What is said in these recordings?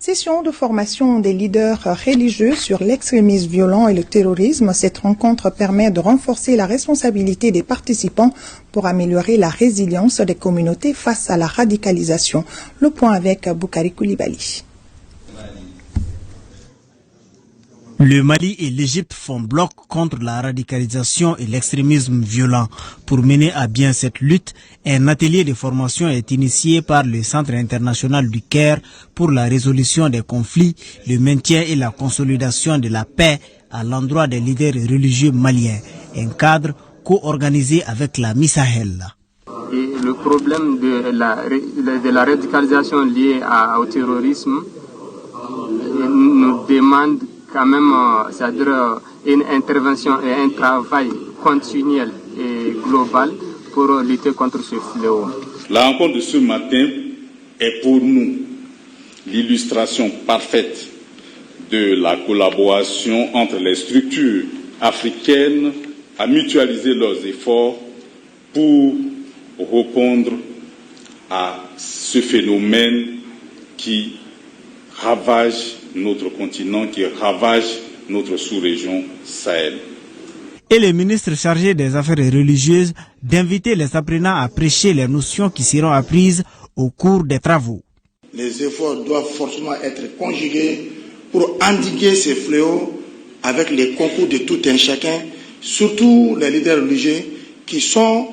Session de formation des leaders religieux sur l'extrémisme violent et le terrorisme. Cette rencontre permet de renforcer la responsabilité des participants pour améliorer la résilience des communautés face à la radicalisation. Le point avec Boukari Koulibaly. Le Mali et l'Égypte font bloc contre la radicalisation et l'extrémisme violent. Pour mener à bien cette lutte, un atelier de formation est initié par le Centre international du Caire pour la résolution des conflits, le maintien et la consolidation de la paix à l'endroit des leaders religieux maliens. Un cadre co-organisé avec la MISAHEL. Et le problème de la radicalisation liée au terrorisme nous demande quand même, c'est-à-dire une intervention et un travail continuel et global pour lutter contre ce fléau. La rencontre de ce matin est pour nous l'illustration parfaite de la collaboration entre les structures africaines à mutualiser leurs efforts pour répondre à ce phénomène qui ravage notre continent, qui ravage notre sous-région Sahel. Et le ministre chargé des Affaires religieuses d'inviter les apprenants à prêcher les notions qui seront apprises au cours des travaux. Les efforts doivent forcément être conjugués pour endiguer ces fléaux avec les concours de tout un chacun, surtout les leaders religieux qui sont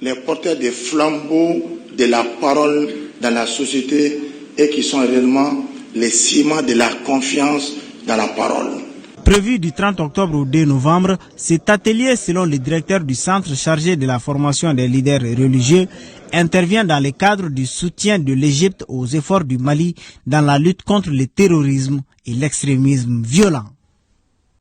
les porteurs des flambeaux de la parole dans la société et qui sont réellement les ciments de la confiance dans la parole. Prévu du 30 octobre au 2 novembre, cet atelier, selon le directeur du centre chargé de la formation des leaders religieux, intervient dans le cadre du soutien de l'Égypte aux efforts du Mali dans la lutte contre le terrorisme et l'extrémisme violent.